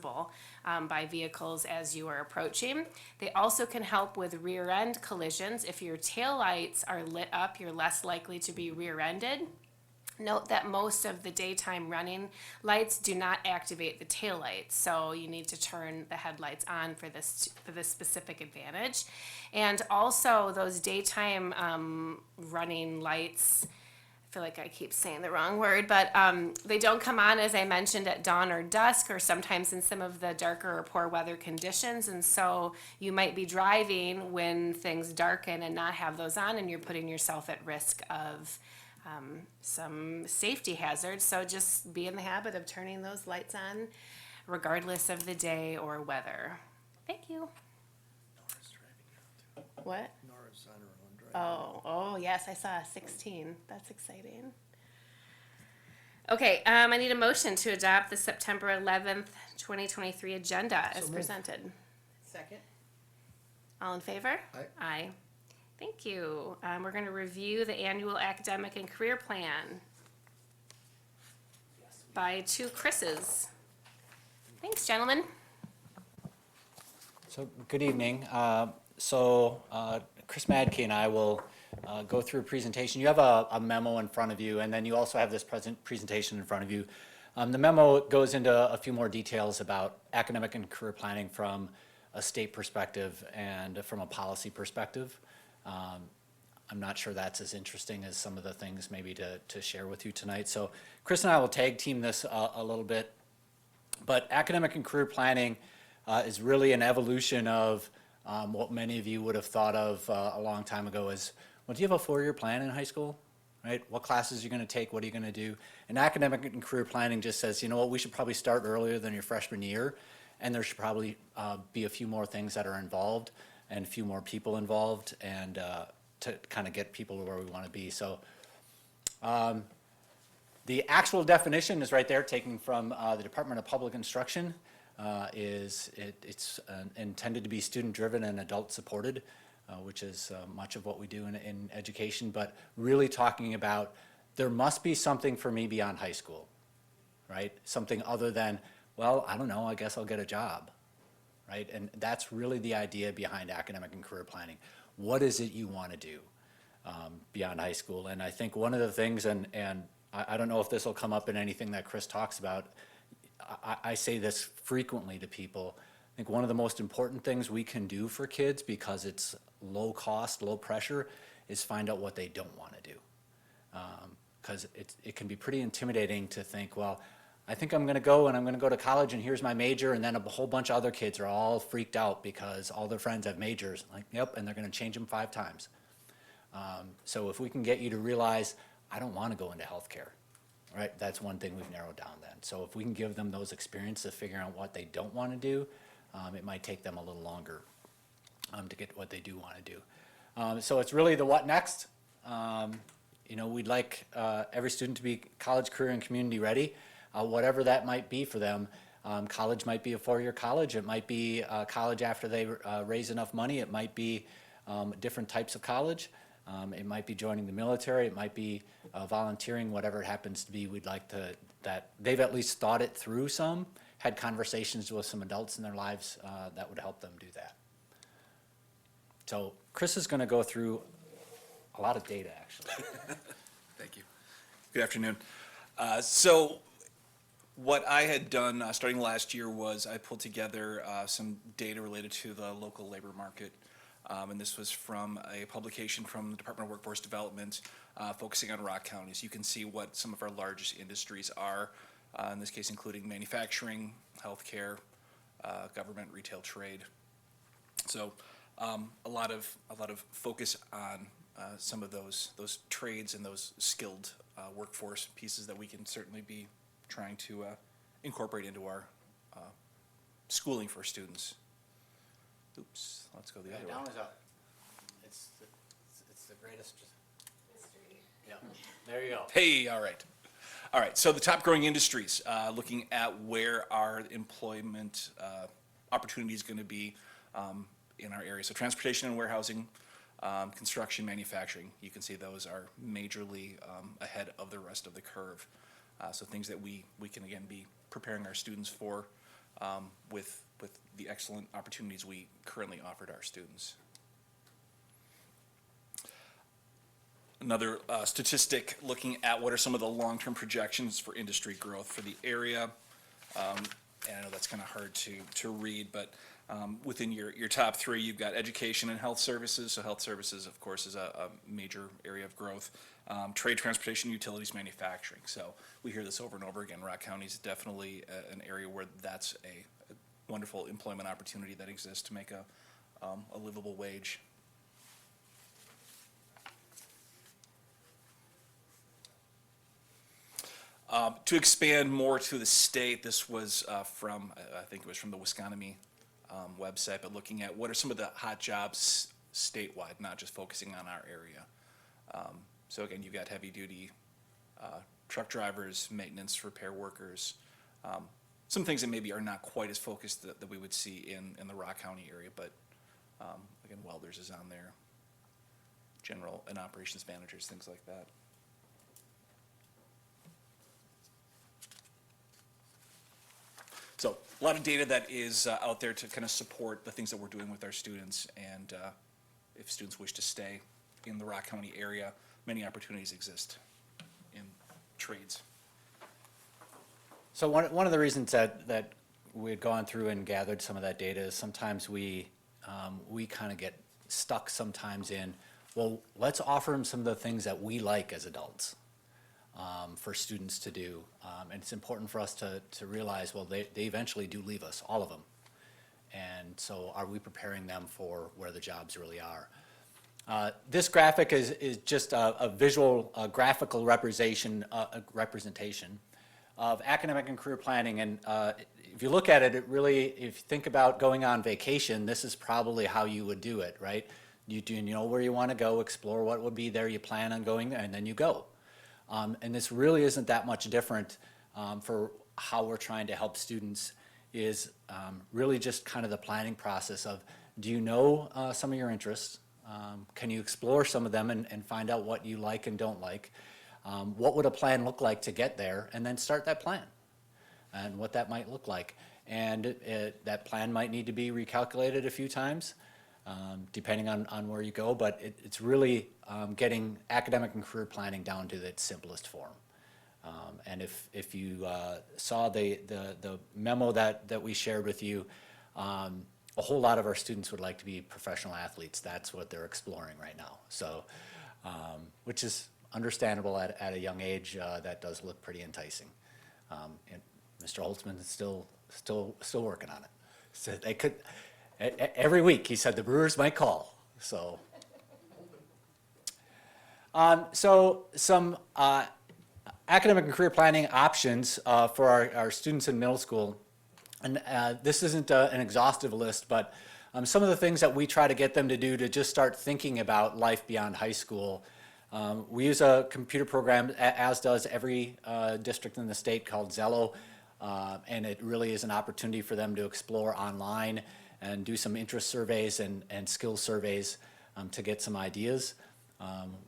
by vehicles as you are approaching. They also can help with rear end collisions. If your taillights are lit up, you're less likely to be rear-ended. Note that most of the daytime running lights do not activate the taillights, so you need to turn the headlights on for this specific advantage. And also those daytime running lights, I feel like I keep saying the wrong word, but they don't come on, as I mentioned, at dawn or dusk, or sometimes in some of the darker or poor weather conditions. And so you might be driving when things darken and not have those on, and you're putting yourself at risk of some safety hazards. So just be in the habit of turning those lights on regardless of the day or weather. Thank you. Nora's driving now too. What? Nora's on her own driving. Oh, yes, I saw a 16. That's exciting. Okay, I need a motion to adopt the September 11th, 2023 agenda as moved. presented. Second. All in favor? Aye. Aye. Thank you. We're going to review the annual academic and career plan by two Chris's. Thanks, gentlemen. So, good evening. Chris Madke and I will go through a presentation. You have a memo in front of you, and then you also have this presentation in front of you. The memo goes into a few more details about academic and career planning from a state perspective and from a policy perspective. I'm not sure that's as interesting as some of the things maybe to share with you tonight. So Chris and I will tag team this a little bit. But academic and career planning is really an evolution of what many of you would have thought of a long time ago as, well, do you have a 4-year plan in high school? Right? What classes are you going to take? What are you going to do? And academic and career planning just says, you know what, we should probably start earlier than your freshman year, and there should probably be a few more things that are involved and a few more people involved, and to kind of get people to where we want to be. So the actual definition is right there, taken from the Department of Public Instruction. It's intended to be student-driven and adult-supported, which is much of what we do in education, but really talking about there must be something for me beyond high school, right? Something other than, well, I don't know, I guess I'll get a job, right? And that's really the idea behind academic and career planning. What is it you want to do beyond high school? And I think one of the things, and I don't know if this will come up in anything that Chris talks about, I say this frequently to people. I think one of the most important things we can do for kids, because it's low cost, low pressure, is find out what they don't want to do. Because it can be pretty intimidating to think, well, I think I'm going to go to college and here's my major, and then a whole bunch of other kids are all freaked out because all their friends have majors. Like, yep, and they're going to change them 5 times. So if we can get you to realize, I don't want to go into healthcare, right? That's one thing we've narrowed down then. So if we can give them those experiences of figuring out what they don't want to do, it might take them a little longer to get what they do want to do. So it's really the what next. We'd like every student to be college, career, and community ready, whatever that might be for them. College might be a 4-year college. It might be college after they raise enough money. It might be different types of college. It might be joining the military. It might be volunteering, whatever it happens to be. We'd like that they've at least thought it through some, had conversations with some adults in their lives that would help them do that. So Chris is going to go through a lot of data, actually. Thank you. Good afternoon. So what I had done starting last year was I pulled together some data related to the local labor market. And this was from a publication from the Department of Workforce Development focusing on Rock County. So you can see what some of our largest industries are, in this case including manufacturing, healthcare, government, retail, trade. So a lot of focus on some of those trades and those skilled workforce pieces that we can certainly be trying to incorporate into our schooling for students. Oops, let's go the other way. Down is up. It's the greatest. Yeah, there you go. Hey, all right. All right, so the top growing industries, looking at where our employment opportunity is going to be in our area. So transportation and warehousing, construction, manufacturing, you can see those are majorly ahead of the rest of the curve. So things that we can, again, be preparing our students for with the excellent opportunities we currently offer to our students. Another statistic looking at what are some of the long-term projections for industry growth for the area. And I know that's kind of hard to read, but within your top three, you've got education and health services. So health services, of course, is a major area of growth. Trade, transportation, utilities, manufacturing. So we hear this over and over again. Rock County is definitely an area where that's a wonderful employment opportunity that exists to make a livable wage. To expand more to the state, this was from, I think it was from the Wisconsin website, but looking at what are some of the hot jobs statewide, not just focusing on our area. So again, you've got heavy duty truck drivers, maintenance, repair workers, some things that maybe are not quite as focused that we would see in the Rock County area, but again, welders is on there, general and operations managers, things like that. So a lot of data that is out there to kind of support the things that we're doing with our students, and if students wish to stay in the Rock County area, many opportunities exist in trades. So one of the reasons that we had gone through and gathered some of that data is sometimes we kind of get stuck sometimes in, well, let's offer them some of the things that we like as adults. For students to do. And it's important for us to realize, well, they eventually do leave us, all of them. And so are we preparing them for where the jobs really are? This graphic is just a visual, graphical representation of academic and career planning. And if you look at it, it really, if you think about going on vacation, this is probably how you would do it, right? You know where you want to go, explore what would be there, you plan on going there, and then you go. And this really isn't that much different for how we're trying to help students, is really just kind of the planning process of, do you know some of your interests? Can you explore some of them and find out what you like and don't like? What would a plan look like to get there? And then start that plan and what that might look like. And that plan might need to be recalculated a few times. Depending on where you go, but it's really getting academic and career planning down to its simplest form. And if you saw the memo that we shared with you, a whole lot of our students would like to be professional athletes. That's what they're exploring right now. So, which is understandable at a young age. That does look pretty enticing. And Mr. Holtzman is still working on it. So they could. Every week, he said the Brewers might call. So some academic and career planning options for our students in middle school. And this isn't an exhaustive list, but some of the things that we try to get them to do to just start thinking about life beyond high school. We use a computer program, as does every district in the state, called Zello. And it really is an opportunity for them to explore online and do some interest surveys and skill surveys to get some ideas.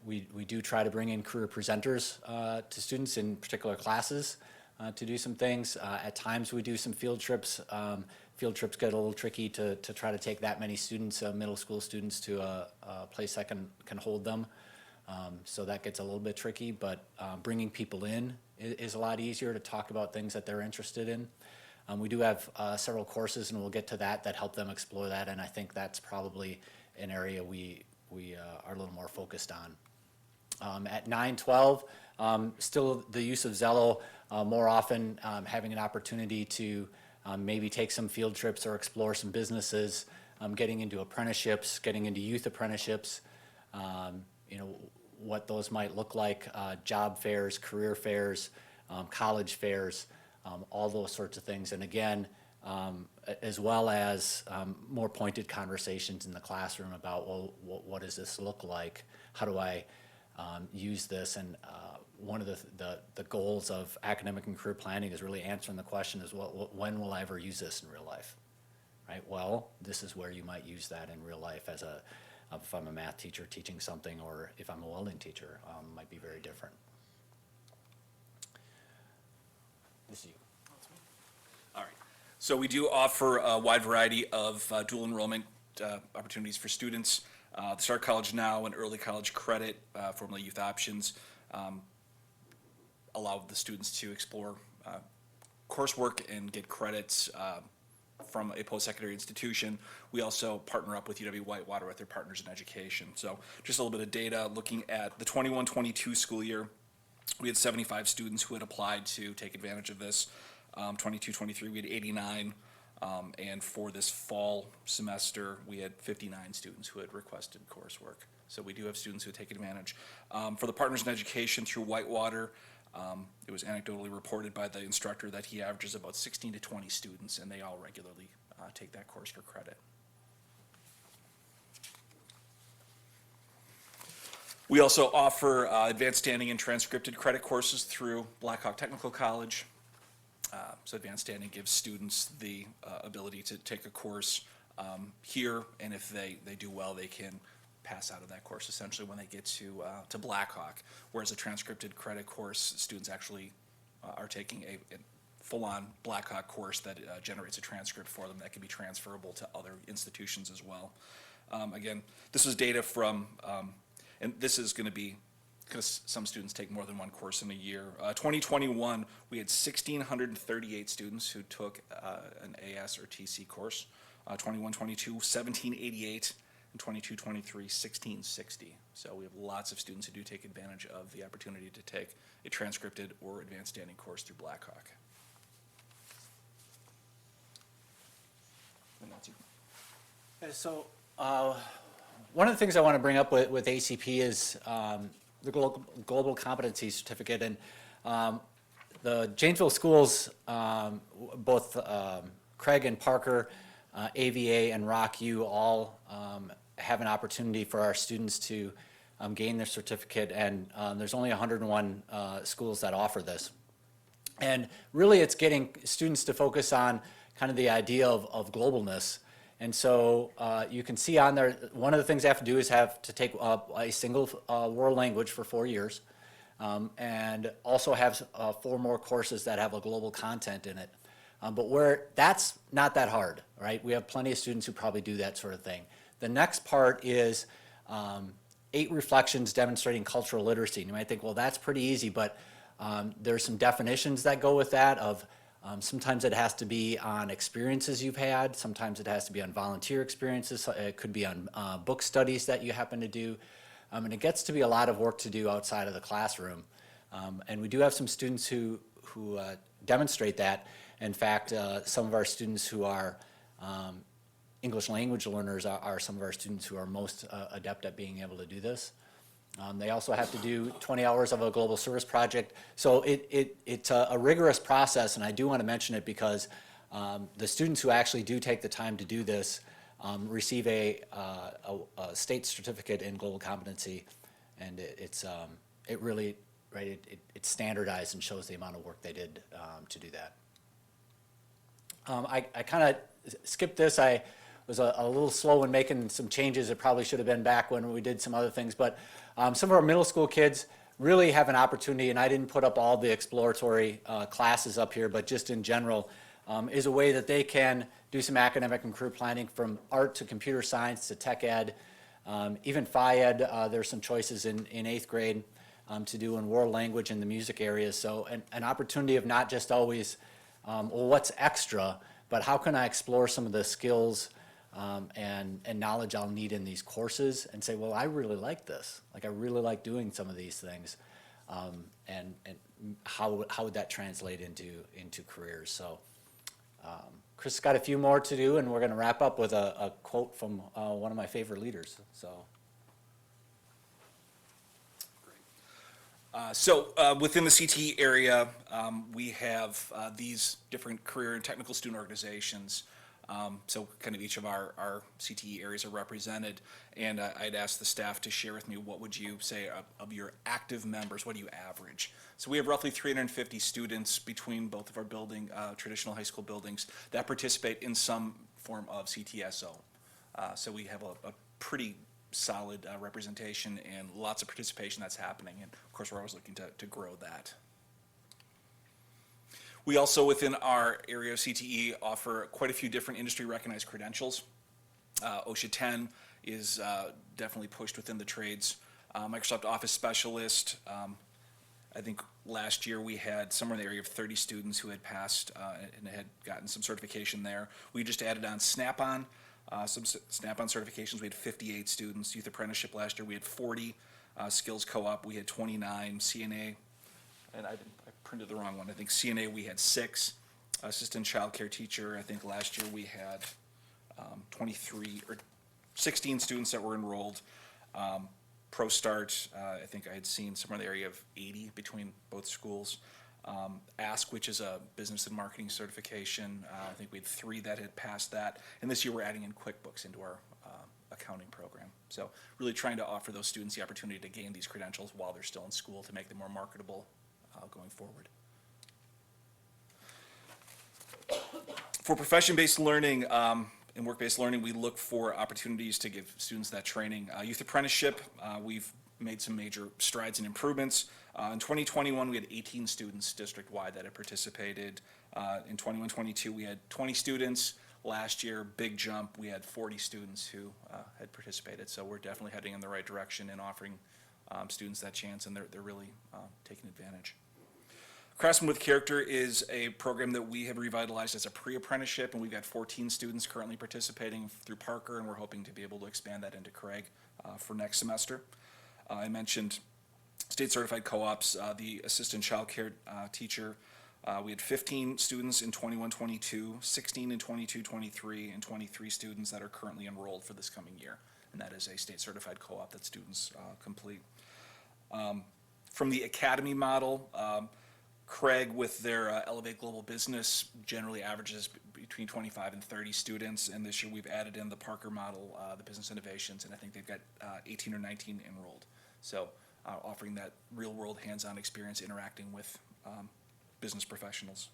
We do try to bring in career presenters to students in particular classes to do some things. At times we do some field trips. Field trips get a little tricky to try to take that many students, middle school students, to a place that can hold them. So that gets a little bit tricky, but bringing people in is a lot easier to talk about things that they're interested in. We do have several courses, and we'll get to that help them explore that, and I think that's probably an area we are a little more focused on. At 9-12, still the use of Zello, more often having an opportunity to maybe take some field trips or explore some businesses, getting into apprenticeships, getting into youth apprenticeships, what those might look like, job fairs, career fairs, college fairs, all those sorts of things. And again, as well as more pointed conversations in the classroom about, well, what does this look like? How do I use this? And one of the goals of academic and career planning is really answering the question is, when will I ever use this in real life? Right? Well, this is where you might use that in real life as if I'm a math teacher teaching something, or if I'm a welding teacher, might be very different. This is you. All right. So we do offer a wide variety of dual enrollment opportunities for students. The Start College Now and Early College Credit, formerly Youth Options, allow the students to explore coursework and get credits from a post-secondary institution. We also partner up with UW-Whitewater with their partners in education. So just a little bit of data, looking at the 21-22 school year, we had 75 students who had applied to take advantage of this. 22-23, we had 89. And for this fall semester, we had 59 students who had requested coursework. So we do have students who take advantage. For the Partners in Education through Whitewater, it was anecdotally reported by the instructor that he averages about 16 to 20 students, and they all regularly take that course for credit. We also offer advanced standing and transcripted credit courses through Blackhawk Technical College. So advanced standing gives students the ability to take a course here, and if they do well, they can pass out of that course essentially when they get to Blackhawk. Whereas a transcripted credit course, students actually are taking a full-on Blackhawk course that generates a transcript for them that can be transferable to other institutions as well. Again, this is data from, and this is going to be, because some students take more than one course in a year. 2021, we had 1,638 students who took an AS or TC course. 21-22, 1,788, and 22-23, 1,660. So we have lots of students who do take advantage of the opportunity to take a transcripted or advanced standing course through Blackhawk. And that's you. So one of the things I want to bring up with ACP is the Global Competency Certificate. And the Janesville schools, both Craig and Parker, AVA and Rock U all have an opportunity for our students to gain their certificate, and there's only 101 schools that offer this. And really it's getting students to focus on kind of the idea of globalness. And so you can see on there, one of the things they have to do is have to take a single world language for 4 years, and also have 4 more courses that have a global content in it. But where that's not that hard, right? We have plenty of students who probably do that sort of thing. The next part is 8 reflections demonstrating cultural literacy. And you might think, well, that's pretty easy, but there's some definitions that go with that of sometimes it has to be on experiences you've had. Sometimes it has to be on volunteer experiences. It could be on book studies that you happen to do. And it gets to be a lot of work to do outside of the classroom. And we do have some students who demonstrate that. In fact, some of our students who are English language learners are some of our students who are most adept at being able to do this. They also have to do 20 hours of a global service project. So it's a rigorous process, and I do want to mention it because the students who actually do take the time to do this receive a state certificate in global competency, and it really, right, it's standardized and shows the amount of work they did to do that. I kind of skipped this. I was a little slow in making some changes. It probably should have been back when we did some other things, but some of our middle school kids really have an opportunity, and I didn't put up all the exploratory classes up here, but just in general, is a way that they can do some academic and career planning from art to computer science to tech ed, even Phi Ed. There's some choices in 8th grade to do in world language and the music areas. So an opportunity of not just always, well, what's extra, but how can I explore some of the skills and knowledge I'll need in these courses and say, well, I really like this. Like, I really like doing some of these things. And how would that translate into careers? So Chris has got a few more to do, and we're going to wrap up with a quote from one of my favorite leaders. So within the CTE area, we have these different career and technical student organizations. So kind of each of our CTE areas are represented, and I'd ask the staff to share with me what would you say of your active members, what do you average? So we have roughly 350 students between both of our traditional high school buildings that participate in some form of CTSO. So we have a pretty solid representation and lots of participation that's happening, and of course we're always looking to grow that. We also, within our area of CTE, offer quite a few different industry-recognized credentials. OSHA 10 is definitely pushed within the trades. Microsoft Office Specialist, I think last year we had somewhere in the area of 30 students who had passed and had gotten some certification there. We just added on Snap-on, some Snap-on certifications. We had 58 students. Youth Apprenticeship last year, we had 40. Skills Co-op, we had 29. CNA, and I printed the wrong one. I think CNA, we had 6. Assistant Child Care Teacher, I think last year we had 23 or 16 students that were enrolled. Pro Start, I think I had seen somewhere in the area of 80 between both schools. Ask, which is a business and marketing certification, I think we had 3 that had passed that. And this year we're adding in QuickBooks into our accounting program. So really trying to offer those students the opportunity to gain these credentials while they're still in school to make them more marketable going forward. For profession-based learning and work-based learning, we look for opportunities to give students that training. Youth Apprenticeship, we've made some major strides and improvements. In 2021, we had 18 students district-wide that had participated. In 21-22, we had 20 students. Last year, big jump, we had 40 students who had participated. So we're definitely heading in the right direction and offering students that chance, and they're really taking advantage. Craftsman with Character is a program that we have revitalized as a pre-apprenticeship, and we've got 14 students currently participating through Parker, and we're hoping to be able to expand that into Craig for next semester. I mentioned state certified co-ops, the assistant child care teacher. We had 15 students in 21-22, 16 in 22-23, and 23 students that are currently enrolled for this coming year, and that is a state certified co-op that students complete. From the academy model, Craig, with their Elevate Global Business, generally averages between 25 and 30 students, and this year we've added in the Parker model, the business innovations, and I think they've got 18 or 19 enrolled. So offering that real-world hands-on experience interacting with business professionals.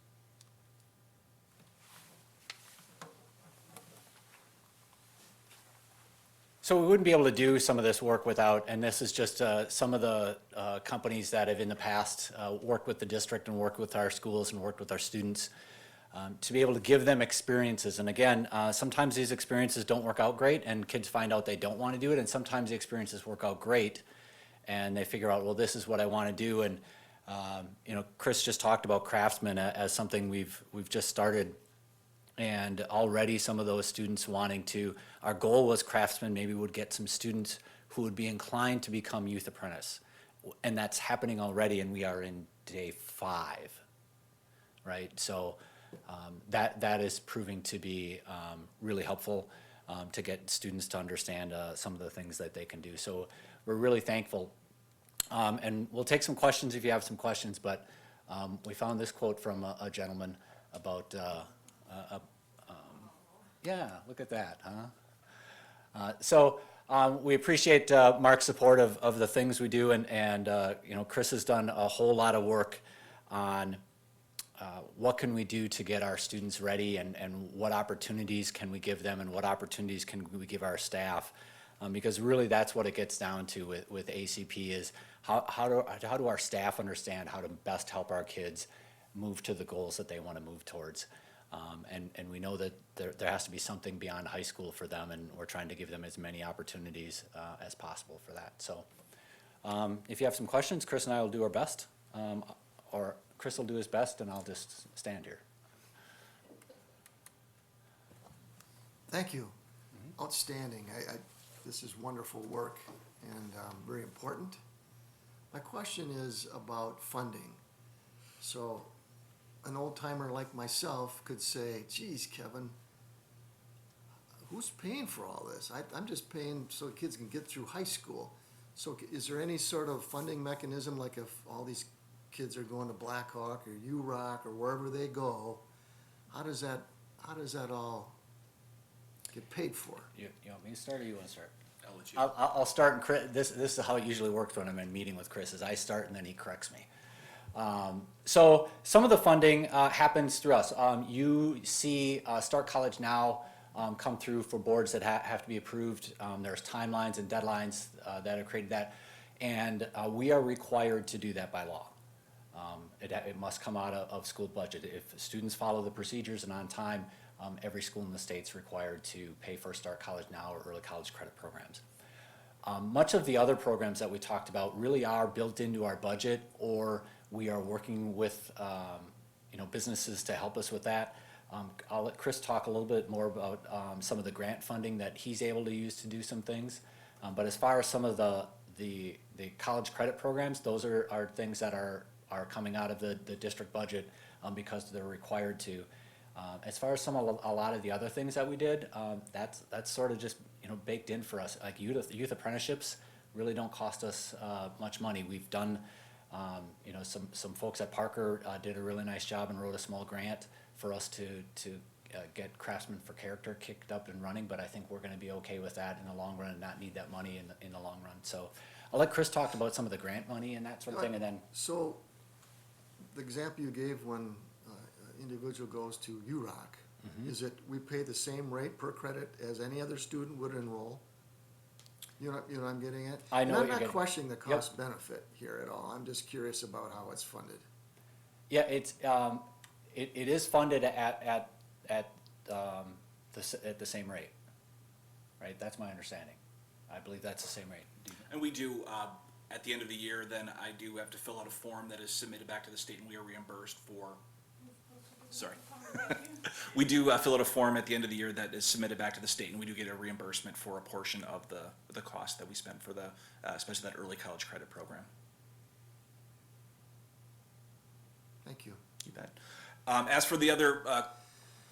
So we wouldn't be able to do some of this work without, and this is just some of the companies that have in the past worked with the district and worked with our schools and worked with our students to be able to give them experiences. And again, sometimes these experiences don't work out great and kids find out they don't want to do it, and sometimes the experiences work out great and they figure out, well, this is what I want to do. And you know, Chris just talked about Craftsman as something we've just started. And already some of those students wanting to, our goal was Craftsman maybe would get some students who would be inclined to become youth apprentice. And that's happening already, and we are in day 5, right? So that is proving to be really helpful to get students to understand some of the things that they can do. So we're really thankful. And we'll take some questions if you have some questions, but we found this quote from a gentleman about yeah, look at that, huh? So we appreciate Mark's support of the things we do, and you know, Chris has done a whole lot of work on what can we do to get our students ready, and what opportunities can we give them, and what opportunities can we give our staff, because really that's what it gets down to with ACP is how do our staff understand how to best help our kids move to the goals that they want to move towards. And we know that there has to be something beyond high school for them, and we're trying to give them as many opportunities as possible for that. So if you have some questions, Chris and I will do our best, or Chris will do his best, and I'll just stand here. Thank you. Outstanding. This is wonderful work and very important. My question is about funding. So an old timer like myself could say, geez, Kevin, who's paying for all this? I'm just paying so kids can get through high school. So is there any sort of funding mechanism, like if all these kids are going to Blackhawk or UROC or wherever they go, how does that all get paid for? You want me to start, or you want to start? I'll let you. I'll start, and Chris, this is how it usually works when I'm in meeting with Chris, is I start and then he corrects me. So some of the funding happens through us. You see Start College Now come through for boards that have to be approved. There's timelines and deadlines that are created that, and we are required to do that by law. It must come out of school budget. If students follow the procedures and on time, every school in the state's required to pay for Start College Now or early college credit programs. Much of the other programs that we talked about really are built into our budget, or we are working with businesses to help us with that. I'll let Chris talk a little bit more about some of the grant funding that he's able to use to do some things. But as far as some of the college credit programs, those are things that are coming out of the district budget because they're required to. As far as a lot of the other things that we did, that's sort of just baked in for us. Like youth apprenticeships really don't cost us much money. We've done some folks at Parker did a really nice job and wrote a small grant for us to get Craftsmen for Character kicked up and running, but I think we're going to be okay with that in the long run and not need that money in the long run. So I'll let Chris talk about some of the grant money and that sort of thing, and then So, the example you gave when individual goes to UROC, is it, we pay the same rate per credit as any other student would enroll? You know what I'm getting at? I know what And you're I'm not getting. questioning the cost benefit here at all, I'm just curious about how it's funded. yeah, it is funded at the same rate, right? That's my understanding. I believe that's the same rate. And we do, at the end of the year, then I do have to fill out a form that is submitted back to the state, and we are reimbursed for, sorry. We do fill out a form at the end of the year that is submitted back to the state, and we do get a reimbursement for a portion of the cost that we spent for the, especially that early college credit program. Thank you. You bet. As for the other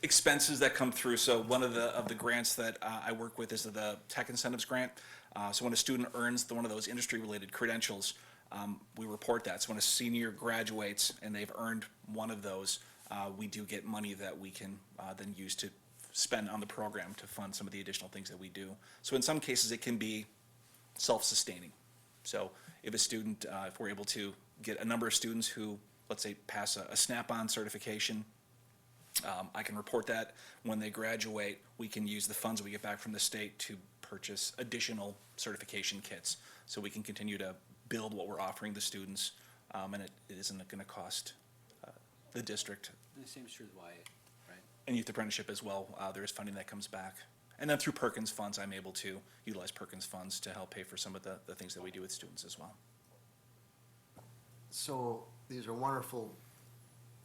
expenses that come through, so one of the grants that I work with is the Tech Incentives Grant. So when a student earns one of those industry-related credentials, we report that. So when a senior graduates and they've earned one of those, we do get money that we can then use to spend on the program to fund some of the additional things that we do. So in some cases, it can be self-sustaining. So if a student, if we're able to get a number of students who, let's say, pass a Snap-on certification, I can report that. When they graduate, we can use the funds we get back from the state to purchase additional certification kits, so we can continue to build what we're offering the students, and it isn't going to cost the district. The same is true with YA, right? And youth apprenticeship as well, there is funding that comes back. And then through Perkins funds, I'm able to utilize Perkins funds to help pay for some of the things that we do with students as well. So, these are wonderful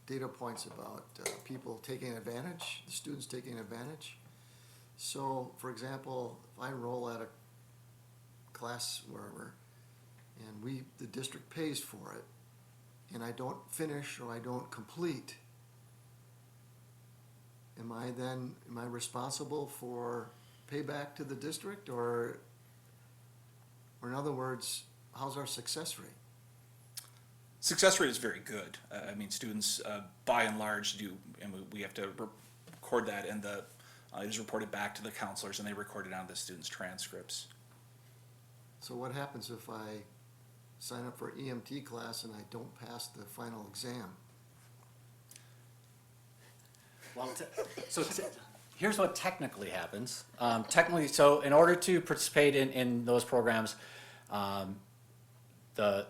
data points about people taking advantage, the students taking advantage. So, for example, if I enroll at a class wherever, and the district pays for it, and I don't finish or I don't complete, am I responsible for payback to the district, or in other words, how's our success rate? Success rate is very good. I mean, students, by and large, do, and we have to record that, and it is reported back to the counselors, and they record it on the students' transcripts. So what happens if I sign up for an EMT class and I don't pass the final exam? Well, here's what technically happens. Technically, so in order to participate in those programs, the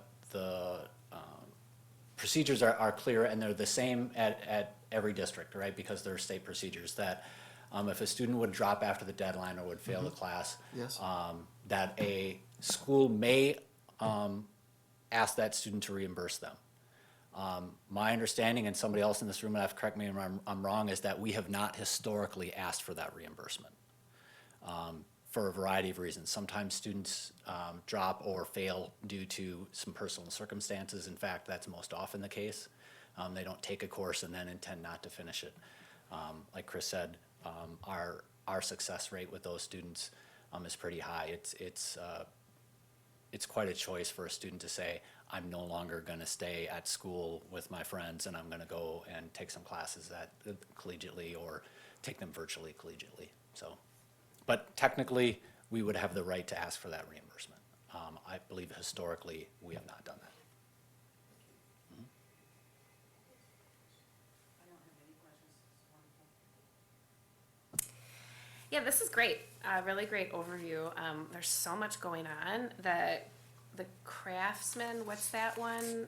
procedures are clear, and they're the same at every district, right? Because they're state procedures that if a student would drop after the deadline or would fail the class, Yes. that a school may ask that student to reimburse them. My understanding, and somebody else in this room, and I've correct me if I'm wrong, is that we have not historically asked for that reimbursement for a variety of reasons. Sometimes students drop or fail due to some personal circumstances. In fact, that's most often the case. They don't take a course and then intend not to finish it. Like Chris said, our success rate with those students is pretty high. It's quite a choice for a student to say, I'm no longer going to stay at school with my friends, and I'm going to go and take some classes collegiately or take them virtually collegiately. So, but technically, we would have the right to ask for that reimbursement. I believe historically, we have not done that. Yeah, this is great. Really great overview. There's so much going on. The Craftsman, what's that one?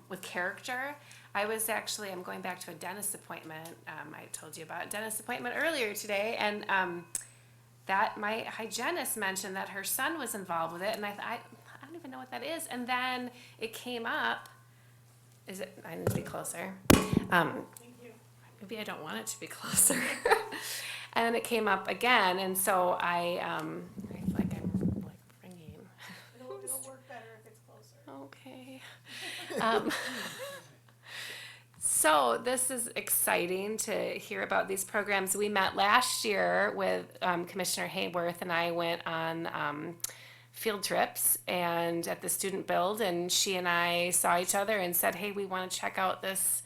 with character. I'm going back to a dentist appointment. I told you about a dentist appointment earlier today, and that my hygienist mentioned that her son was involved with it, and I thought, I don't even know what that is. And then it came up. I need to be closer. Maybe I don't want it to be closer. And then it came up again, and so I feel like I'm like ringing. It'll work better if it's closer. Okay. So this is exciting to hear about these programs. We met last year with Commissioner Hayworth, and I went on field trips and at the student build, and she and I saw each other and said, hey, we want to check out this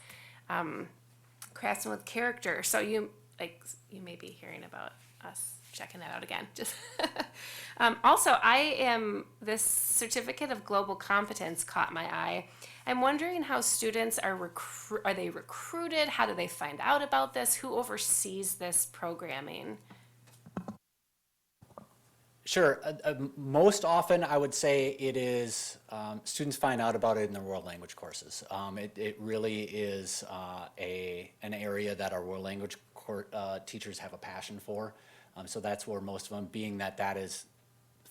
Craftsman with Character. So you may be hearing about us checking that out again. Just also, this certificate of global competence caught my eye. I'm wondering how students are they recruited? How do they find out about this? Who oversees this programming? Sure. Most often, I would say it is students find out about it in their world language courses. It really is an area that our world language teachers have a passion for. So that's where most of them, being that is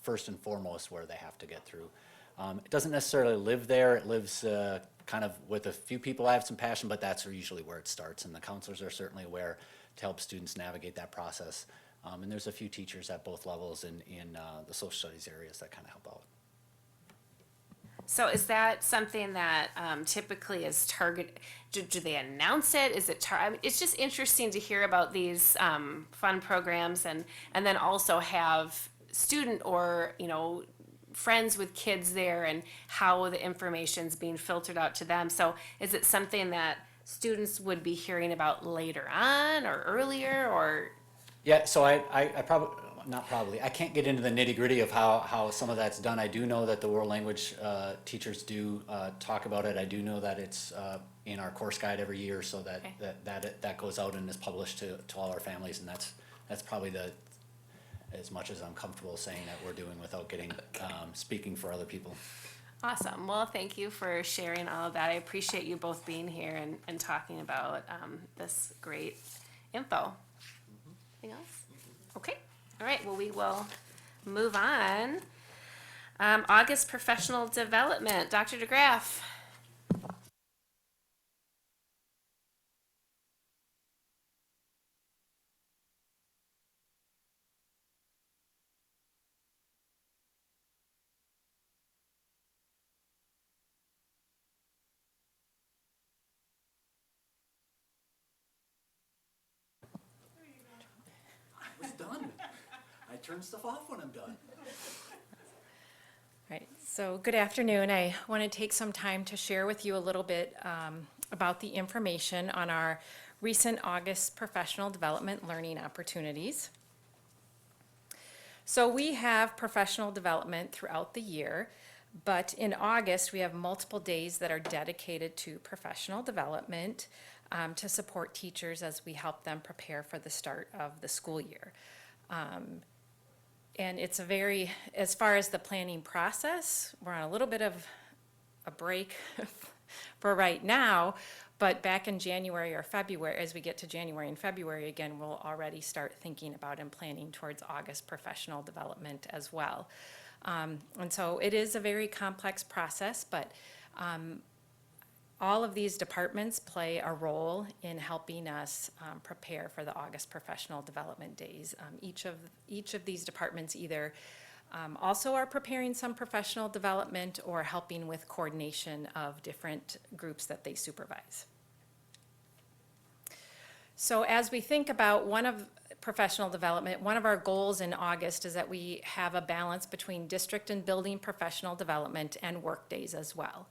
first and foremost where they have to get through. It doesn't necessarily live there. It lives kind of with a few people I have some passion, but that's usually where it starts. And the counselors are certainly aware to help students navigate that process. And there's a few teachers at both levels in the social studies areas that kind of help out. So is that something that typically is targeted? Do they announce it? Is it? It's just interesting to hear about these fun programs, and then also have student or friends with kids there, and how the information's being filtered out to them. So is it something that students would be hearing about later on or earlier, or? Yeah, so I can't get into the nitty gritty of how some of that's done. I do know that the world language teachers do talk about it. I do know that it's in our course guide every year, so that goes out and is published to all our families, and that's probably as much as I'm comfortable saying that we're doing without getting speaking for other people. Awesome. Well, thank you for sharing all of that. I appreciate you both being here and talking about this great info. Anything else? Okay. All right. Well, we will move on. August professional development. Dr. DeGraff. I was done. I turn stuff off when I'm done. Right, so good afternoon. I want to take some time to share with you a little bit about the information on our recent August professional development learning opportunities. So we have professional development throughout the year, but in August we have multiple days that are dedicated to professional development to support teachers as we help them prepare for the start of the school year. And it's as far as the planning process, we're on a little bit of a break for right now, but back in January or February, as we get to January and February again, we'll already start thinking about and planning towards August professional development as well. And so it is a very complex process, but all of these departments play a role in helping us prepare for the August professional development days. Each of these departments either also are preparing some professional development or helping with coordination of different groups that they supervise. So as we think about professional development, one of our goals in August is that we have a balance between district and building professional development and work days as well.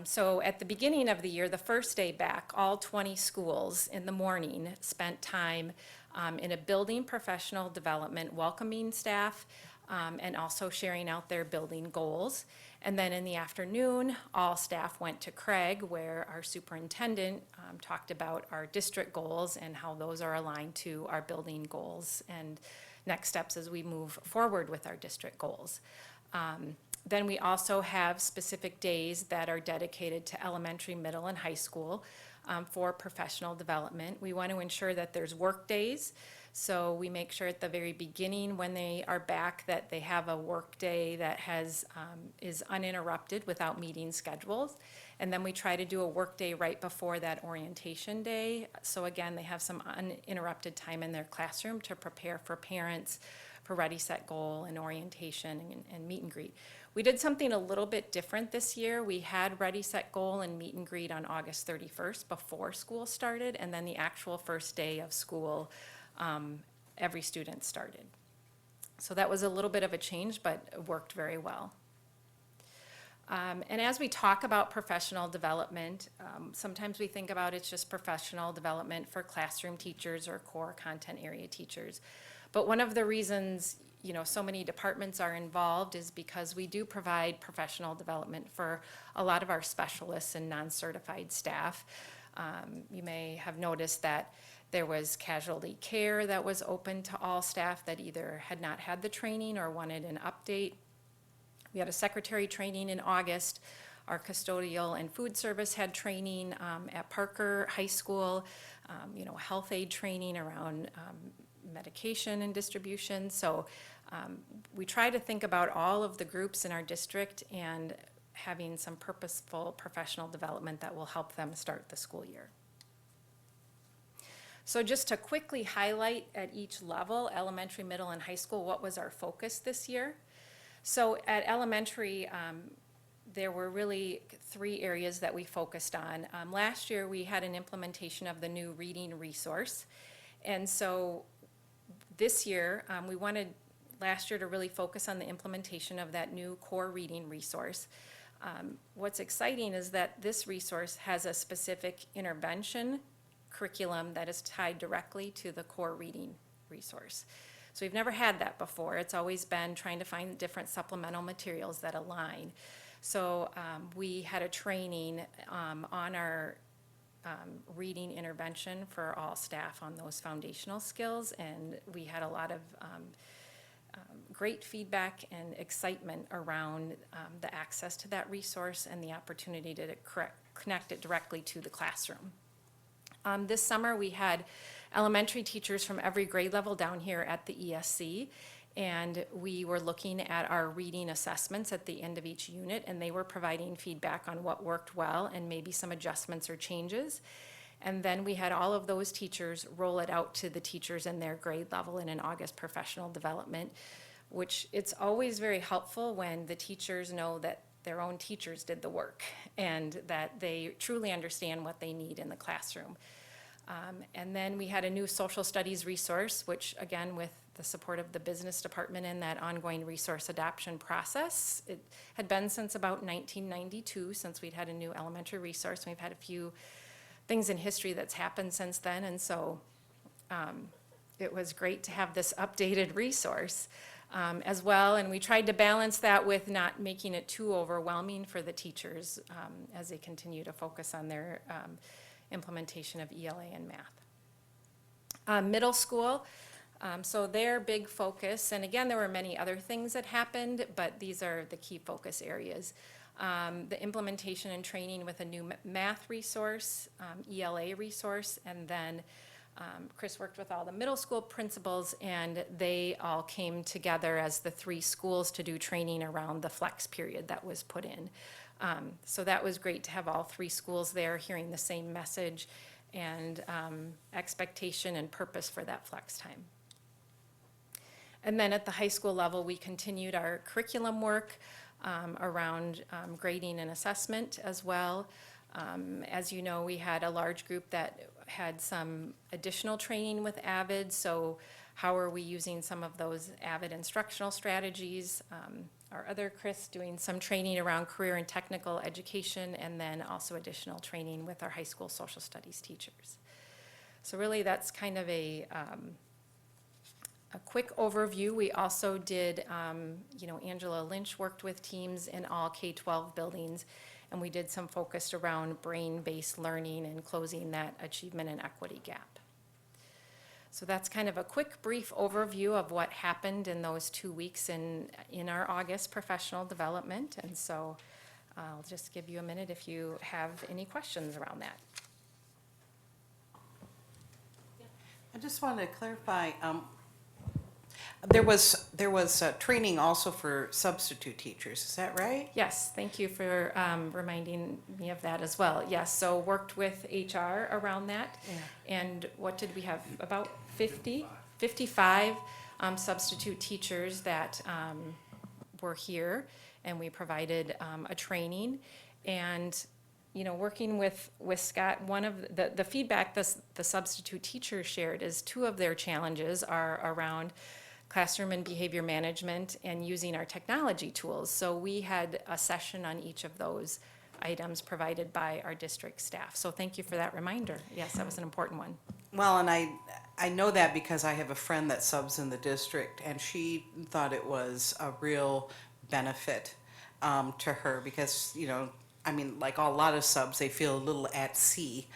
So at the beginning of the year, the first day back, all 20 schools in the morning spent time in a building professional development, welcoming staff, and also sharing out their building goals. And then in the afternoon, all staff went to Craig, where our superintendent talked about our district goals and how those are aligned to our building goals and next steps as we move forward with our district goals. Then we also have specific days that are dedicated to elementary, middle, and high school for professional development. We want to ensure that there's work days, so we make sure at the very beginning when they are back that they have a work day that is uninterrupted without meeting schedules. And then we try to do a work day right before that orientation day. So again, they have some uninterrupted time in their classroom to prepare for parents for Ready, Set, Goal and orientation and meet and greet. We did something a little bit different this year. We had Ready, Set, Goal and meet and greet on August 31st before school started, and then the actual first day of school, every student started. So that was a little bit of a change, but it worked very well. And as we talk about professional development, sometimes we think about it's just professional development for classroom teachers or core content area teachers. But one of the reasons, you know, so many departments are involved is because we do provide professional development for a lot of our specialists and non-certified staff. You may have noticed that there was casualty care that was open to all staff that either had not had the training or wanted an update. We had a secretary training in August. Our custodial and food service had training at Parker High School, you know, health aid training around medication and distribution. So we try to think about all of the groups in our district and having some purposeful professional development that will help them start the school year. So just to quickly highlight at each level, elementary, middle, and high school, what was our focus this year? So at elementary, there were really 3 areas that we focused on. Last year, we had an implementation of the new reading resource. And so this year, we wanted last year to really focus on the implementation of that new core reading resource. What's exciting is that this resource has a specific intervention curriculum that is tied directly to the core reading resource. So we've never had that before. It's always been trying to find different supplemental materials that align. So we had a training on our reading intervention for all staff on those foundational skills, and we had a lot of great feedback and excitement around the access to that resource and the opportunity to connect it directly to the classroom. This summer, we had elementary teachers from every grade level down here at the ESC, and we were looking at our reading assessments at the end of each unit, and they were providing feedback on what worked well and maybe some adjustments or changes. And then we had all of those teachers roll it out to the teachers in their grade level in an August professional development, which it's always very helpful when the teachers know that their own teachers did the work and that they truly understand what they need in the classroom. And then we had a new social studies resource, which again, with the support of the business department in that ongoing resource adoption process. It had been since about 1992, since we'd had a new elementary resource. We've had a few things in history that's happened since then, and so it was great to have this updated resource as well. And we tried to balance that with not making it too overwhelming for the teachers as they continue to focus on their implementation of ELA and math. Middle school, so their big focus, and again, there were many other things that happened, but these are the key focus areas. The implementation and training with a new math resource, ELA resource, and then Chris worked with all the middle school principals, and they all came together as the 3 schools to do training around the flex period that was put in. So that was great to have all 3 schools there hearing the same message and expectation and purpose for that flex time. And then at the high school level, we continued our curriculum work around grading and assessment as well. As you know, we had a large group that had some additional training with AVID, so how are we using some of those AVID instructional strategies? Our other Chris doing some training around career and technical education, and then also additional training with our high school social studies teachers. So really that's kind of a quick overview. We also did, Angela Lynch worked with teams in all K-12 buildings, and we did some focused around brain-based learning and closing that achievement and equity gap. So that's kind of a quick, brief overview of what happened in those 2 weeks in our August professional development. And so I'll just give you a minute if you have any questions around that. I just wanted to clarify, there was training also for substitute teachers, is that right? Yes, thank you for reminding me of that as well. Yes, so worked with HR around that. And what did we have, about 55 substitute teachers that were here, and we provided a training. And, you know, working with Scott, one of the feedback the substitute teachers shared is 2 of their challenges are around classroom and behavior management and using our technology tools. So we had a session on each of those items provided by our district staff. So thank you for that reminder. Yes, that was an important one. Well, and I know that because I have a friend that subs in the district, and she thought it was a real benefit to her because, you know, I mean, like a lot of subs, they feel a little at sea.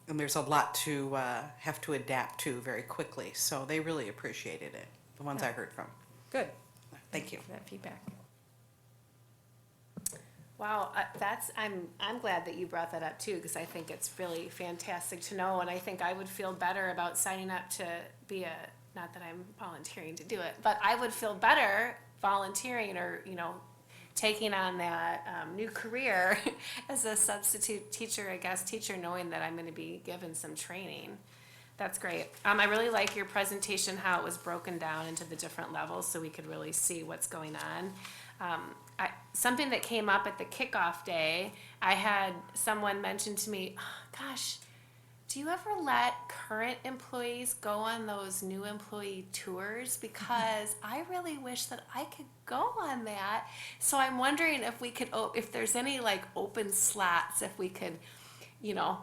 And there's a lot to have to adapt to very quickly. So they really appreciated it, the ones I heard from. Good. Thank you. For that feedback. Wow, I'm glad that you brought that up too, because I think it's really fantastic to know, and I think I would feel better about signing up to be not that I'm volunteering to do it, but I would feel better volunteering or, you know, taking on that new career as a substitute teacher, a guest teacher, knowing that I'm going to be given some training. That's great. I really like your presentation, how it was broken down into the different levels so we could really see what's going on. Something that came up at the kickoff day, I had someone mention to me, oh, gosh, do you ever let current employees go on those new employee tours? Because I really wish that I could go on that. So I'm wondering if we could, if there's any like open slots, if we could, you know,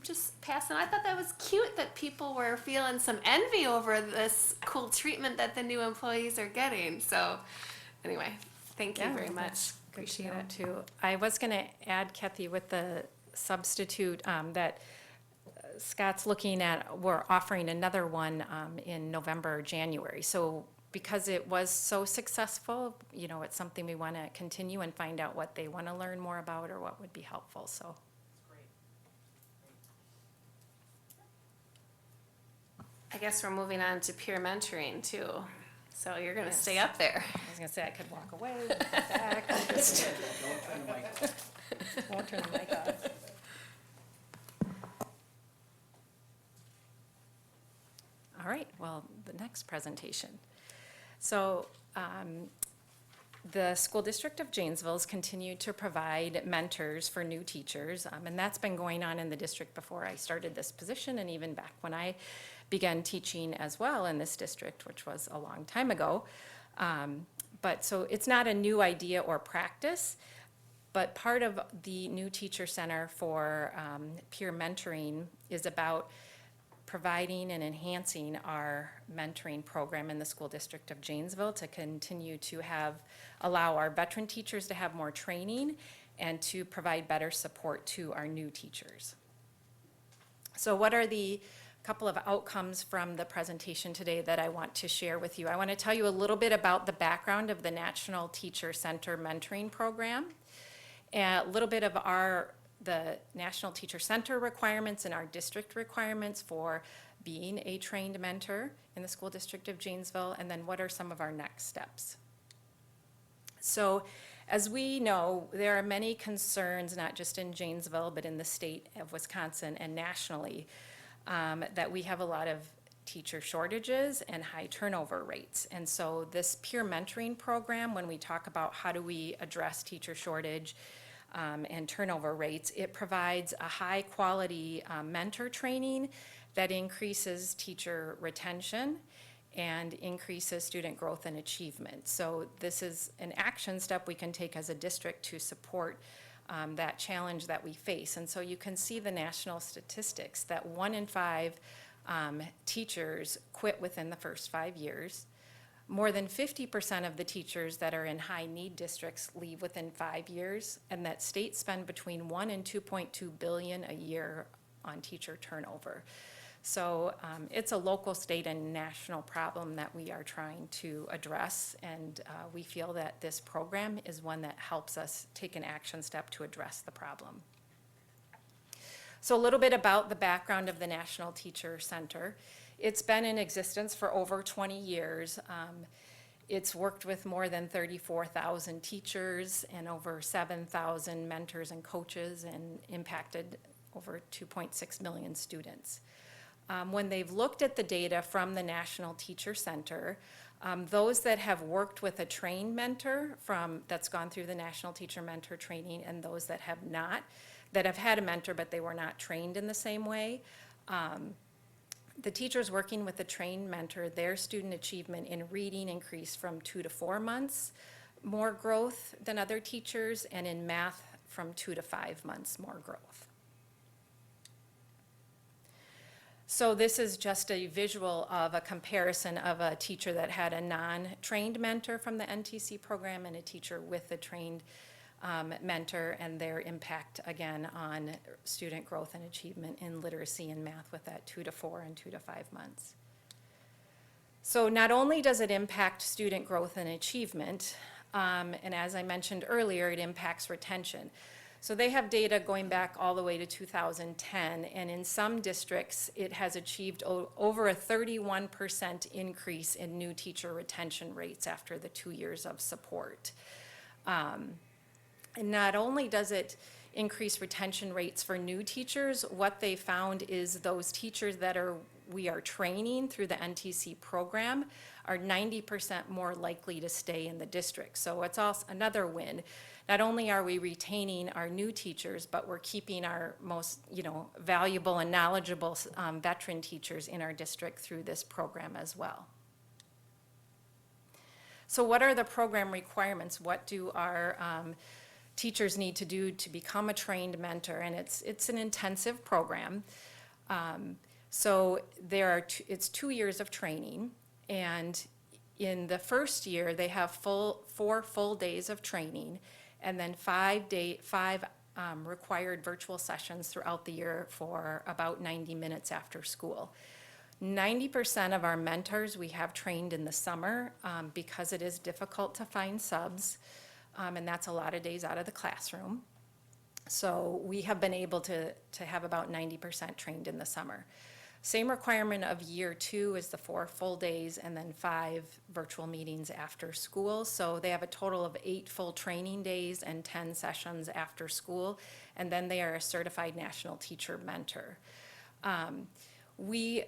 just pass on. I thought that was cute that people were feeling some envy over this cool treatment that the new employees are getting. So anyway, thank you very much. Appreciate it. Too. I was going to add, Kathy, with the substitute that Scott's looking at, we're offering another one in November or January. So because it was so successful, you know, it's something we want to continue and find out what they want to learn more about or what would be helpful. So. I guess we're moving on to peer mentoring too. So you're going to stay up there. I was going to say I could walk away, go back, and just won't turn the mic off. All right, well, the next presentation. So the School District of Janesville has continued to provide mentors for new teachers, and that's been going on in the district before I started this position and even back when I began teaching as well in this district, which was a long time ago. But so it's not a new idea or practice, but part of the new teacher center for peer mentoring is about providing and enhancing our mentoring program in the School District of Janesville to continue to allow our veteran teachers to have more training and to provide better support to our new teachers. So what are the couple of outcomes from the presentation today that I want to share with you? I want to tell you a little bit about the background of the National Teacher Center Mentoring Program, and a little bit of the National Teacher Center requirements and our district requirements for being a trained mentor in the School District of Janesville, and then what are some of our next steps. So as we know, there are many concerns, not just in Janesville, but in the state of Wisconsin and nationally, that we have a lot of teacher shortages and high turnover rates. And so this peer mentoring program, when we talk about how do we address teacher shortage and turnover rates, it provides a high quality mentor training that increases teacher retention and increases student growth and achievement. So this is an action step we can take as a district to support that challenge that we face. And so you can see the national statistics that 1 in 5 teachers quit within the first 5 years. More than 50% of the teachers that are in high need districts leave within 5 years, and that states spend between $1 and $2.2 billion a year on teacher turnover. So it's a local, state, and national problem that we are trying to address, and we feel that this program is one that helps us take an action step to address the problem. So a little bit about the background of the National Teacher Center. It's been in existence for over 20 years. It's worked with more than 34,000 teachers and over 7,000 mentors and coaches, and impacted over 2.6 million students. When they've looked at the data from the National Teacher Center, those that have worked with a trained mentor that's gone through the National Teacher Mentor Training, and those that have not, that have had a mentor but they were not trained in the same way, the teachers working with a trained mentor, their student achievement in reading increased from 2 to 4 months more growth than other teachers, and in math from 2 to 5 months more growth. So this is just a visual of a comparison of a teacher that had a non-trained mentor from the NTC program and a teacher with a trained mentor, and their impact again on student growth and achievement in literacy and math with that 2 to 4 and 2 to 5 months. So not only does it impact student growth and achievement, and as I mentioned earlier, it impacts retention. So they have data going back all the way to 2010, and in some districts, it has achieved over a 31% increase in new teacher retention rates after the 2 years of support. And not only does it increase retention rates for new teachers, what they found is those teachers that we are training through the NTC program are 90% more likely to stay in the district. So it's also another win. Not only are we retaining our new teachers, but we're keeping our most, valuable and knowledgeable veteran teachers in our district through this program as well. So what are the program requirements? What do our teachers need to do to become a trained mentor? And it's an intensive program. So it's 2 years of training, and in the first year, they have 4 full days of training, and then 5 required virtual sessions throughout the year for about 90 minutes after school. 90% of our mentors we have trained in the summer because it is difficult to find subs, and that's a lot of days out of the classroom. So we have been able to have about 90% trained in the summer. Same requirement of year 2 is the 4 full days and then 5 virtual meetings after school. So they have a total of 8 full training days and 10 sessions after school, and then they are a certified national teacher mentor. We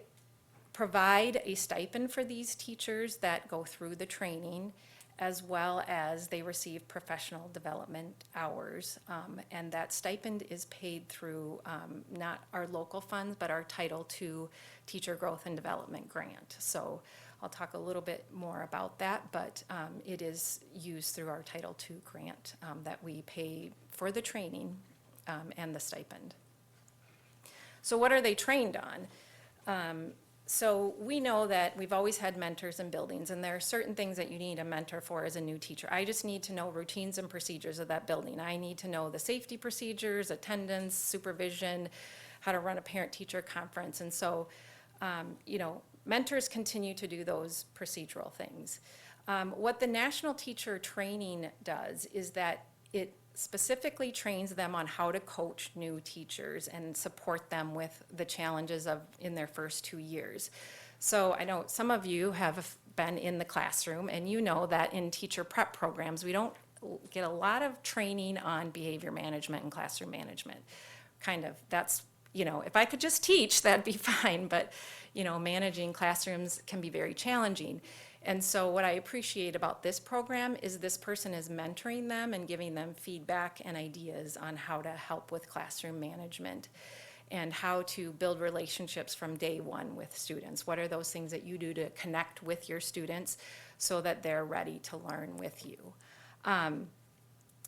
provide a stipend for these teachers that go through the training, as well as they receive professional development hours. And that stipend is paid through not our local funds, but our Title II Teacher Growth and Development Grant. So I'll talk a little bit more about that, but it is used through our Title II grant that we pay for the training and the stipend. So what are they trained on? So we know that we've always had mentors in buildings, and there are certain things that you need a mentor for as a new teacher. I just need to know routines and procedures of that building. I need to know the safety procedures, attendance, supervision, how to run a parent-teacher conference. And so, mentors continue to do those procedural things. What the National Teacher Training does is that it specifically trains them on how to coach new teachers and support them with the challenges in their first 2 years. So I know some of you have been in the classroom, and you know that in teacher prep programs, we don't get a lot of training on behavior management and classroom management. That's, if I could just teach, that'd be fine, but, managing classrooms can be very challenging. And so what I appreciate about this program is this person is mentoring them and giving them feedback and ideas on how to help with classroom management and how to build relationships from day one with students. What are those things that you do to connect with your students so that they're ready to learn with you?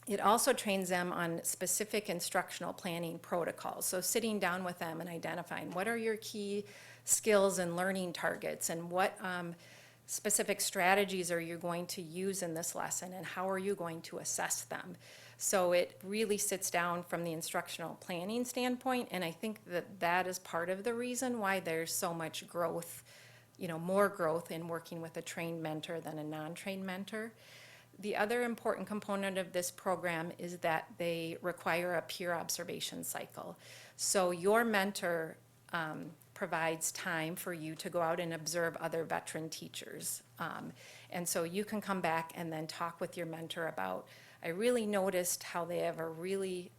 It also trains them on specific instructional planning protocols. So sitting down with them and identifying what are your key skills and learning targets, and what specific strategies are you going to use in this lesson, and how are you going to assess them? So it really sits down from the instructional planning standpoint, and I think that that is part of the reason why there's so much growth, more growth in working with a trained mentor than a non-trained mentor. The other important component of this program is that they require a peer observation cycle. So your mentor provides time for you to go out and observe other veteran teachers. And so you can come back and then talk with your mentor about, I really noticed how they have a really,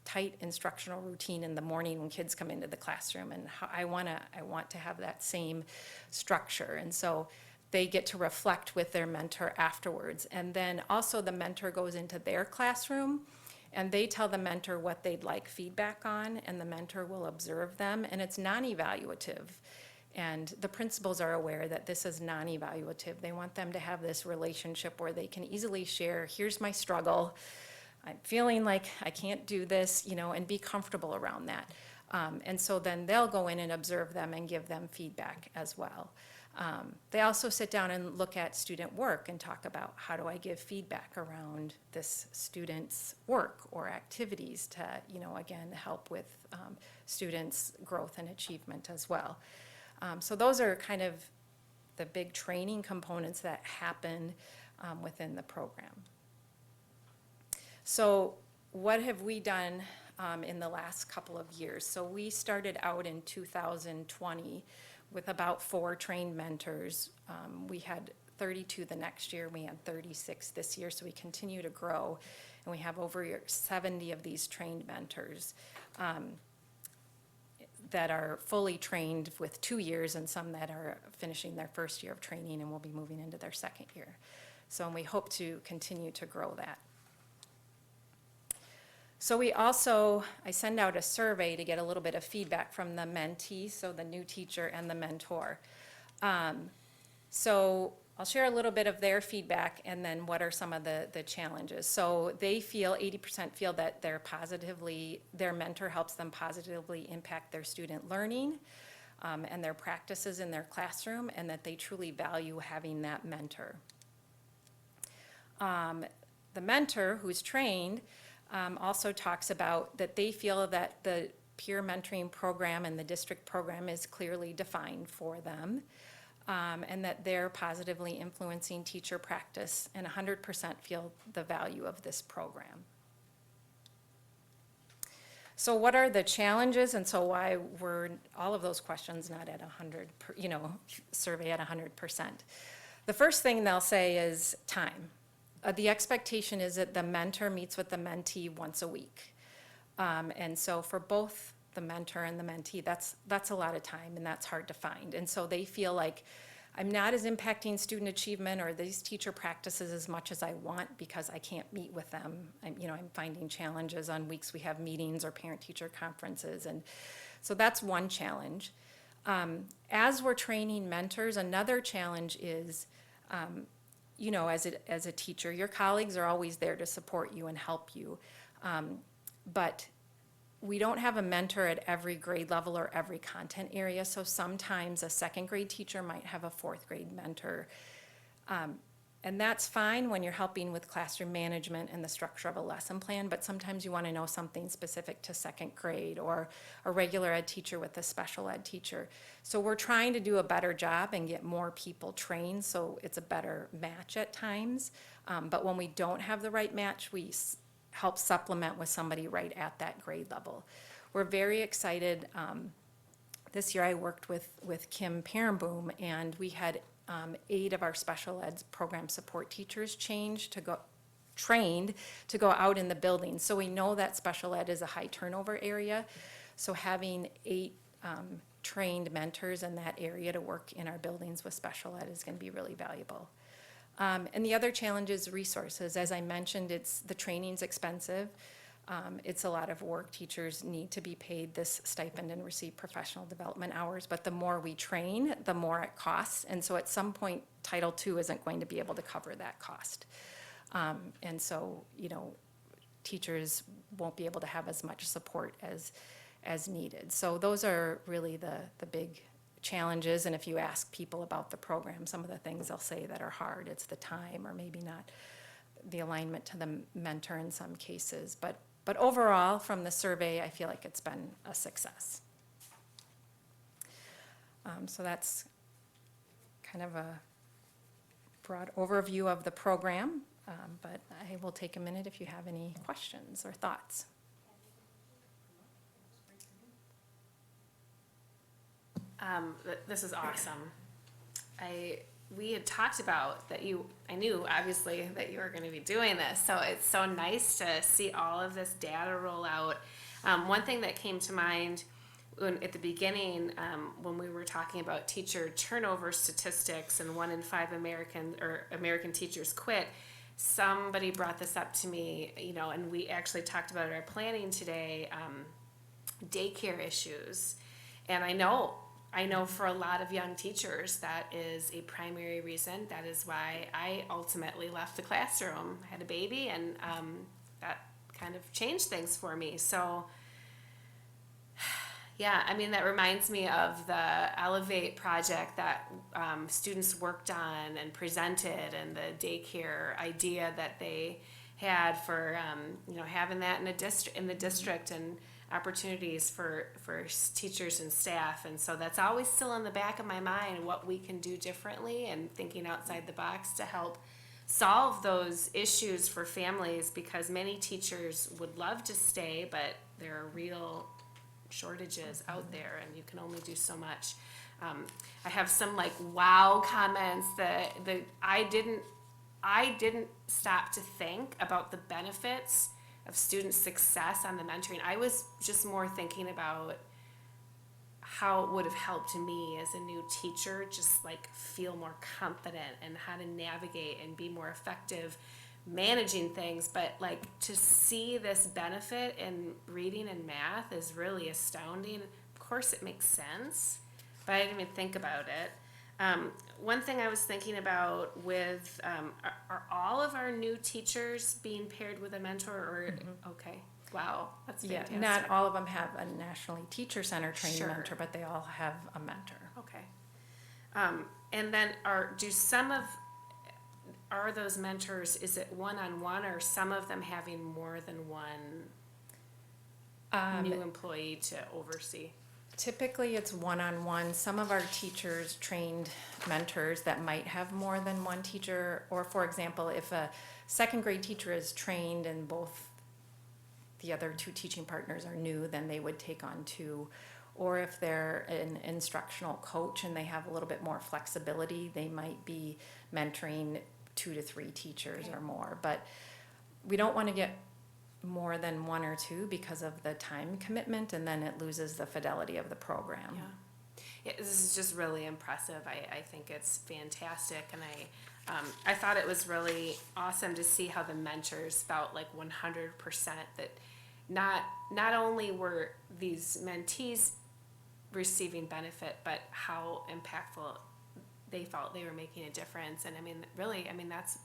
tight instructional routine in the morning when kids come into the classroom, and how I want to have that same structure. And so they get to reflect with their mentor afterwards. And then also the mentor goes into their classroom and they tell the mentor what they'd like feedback on, and the mentor will observe them, and it's non-evaluative. And the principals are aware that this is non-evaluative. They want them to have this relationship where they can easily share, here's my struggle, I'm feeling like I can't do this, and be comfortable around that. And so then they'll go in and observe them and give them feedback as well. They also sit down and look at student work and talk about, how do I give feedback around this student's work or activities to, again, help with students' growth and achievement as well. So those are kind of the big training components that happen within the program. So what have we done in the last couple of years? So we started out in 2020 with about 4 trained mentors. We had 32 the next year, we had 36 this year, so we continue to grow. And we have over 70 of these trained mentors that are fully trained with 2 years, and some that are finishing their first year of training and will be moving into their second year. So we hope to continue to grow that. So I send out a survey to get a little bit of feedback from the mentee, so the new teacher and the mentor. So I'll share a little bit of their feedback and then what are some of the challenges. So they 80% feel that their mentor helps them positively impact their student learning and their practices in their classroom, and that they truly value having that mentor. The mentor who's trained also talks about that they feel that the peer mentoring program and the district program is clearly defined for them, and that they're positively influencing teacher practice, and 100% feel the value of this program. So what are the challenges, and so why were all of those questions not at 100, survey at 100%? The first thing they'll say is time. The expectation is that the mentor meets with the mentee once a week. And so for both the mentor and the mentee, that's a lot of time, and that's hard to find. And so they feel like, I'm not as impacting student achievement or these teacher practices as much as I want because I can't meet with them. I'm finding challenges on weeks we have meetings or parent-teacher conferences. And so that's one challenge. As we're training mentors, another challenge is, as a teacher, your colleagues are always there to support you and help you. But we don't have a mentor at every grade level or every content area, so sometimes a second grade teacher might have a 4th grade mentor. And that's fine when you're helping with classroom management and the structure of a lesson plan, but sometimes you want to know something specific to 2nd grade, or a regular ed teacher with a special ed teacher. So we're trying to do a better job and get more people trained so it's a better match at times. But when we don't have the right match, we help supplement with somebody right at that grade level. We're very excited. This year I worked with Kim Perenboom, and we had 8 of our special ed program support teachers trained to go out in the building. So we know that special ed is a high turnover area. So having 8 trained mentors in that area to work in our buildings with special ed is going to be really valuable. And the other challenge is resources. As I mentioned, the training's expensive. It's a lot of work. Teachers need to be paid this stipend and receive professional development hours, but the more we train, the more it costs. And so at some point, Title II isn't going to be able to cover that cost. And so, teachers won't be able to have as much support as needed. So those are really the big challenges, and if you ask people about the program, some of the things they'll say that are hard, it's the time or maybe not the alignment to the mentor in some cases. But overall, from the survey, I feel like it's been a success. So that's kind of a broad overview of the program, but I will take a minute if you have any questions or thoughts. This is awesome. We had talked about that I knew obviously that you were going to be doing this, so it's so nice to see all of this data roll out. One thing that came to mind at the beginning, when we were talking about teacher turnover statistics and 1 in 5 American teachers quit, somebody brought this up to me, and we actually talked about it at our planning today, daycare issues. And I know for a lot of young teachers that is a primary reason. That is why I ultimately left the classroom. I had a baby, and that kind of changed things for me. So yeah, I mean, that reminds me of the Elevate project that students worked on and presented, and the daycare idea that they had for having that in the district, and opportunities for teachers and staff. And so that's always still in the back of my mind, what we can do differently and thinking outside the box to help solve those issues for families, because many teachers would love to stay, but there are real shortages out there, and you can only do so much. I have some wow comments that I didn't stop to think about the benefits of student success on the mentoring. I was just more thinking about how it would have helped me as a new teacher, just feel more confident and how to navigate and be more effective managing things. But to see this benefit in reading and math is really astounding. Of course it makes sense, but I didn't even think about it. One thing I was thinking about with, are all of our new teachers being paired with a mentor, or, okay, wow, that's fantastic. Yeah, not all of them have a Nationally Teacher Center trained Sure. mentor, but they all have a mentor. Okay. And then are those mentors, is it one-on-one, or some of them having more than one new employee to oversee? Typically, it's one-on-one. Some of our teachers trained mentors that might have more than one teacher, or for example, if a second grade teacher is trained and both the other 2 teaching partners are new, then they would take on 2. Or if they're an instructional coach and they have a little bit more flexibility, they might be mentoring 2 to 3 teachers or more. But we don't want to get more than 1 or 2 because of the time commitment, and then it loses the fidelity of the program. Yeah, this is just really impressive. I think it's fantastic, and I thought it was really awesome to see how the mentors felt 100% that not only were these mentees receiving benefit, but how impactful they felt they were making a difference. And that's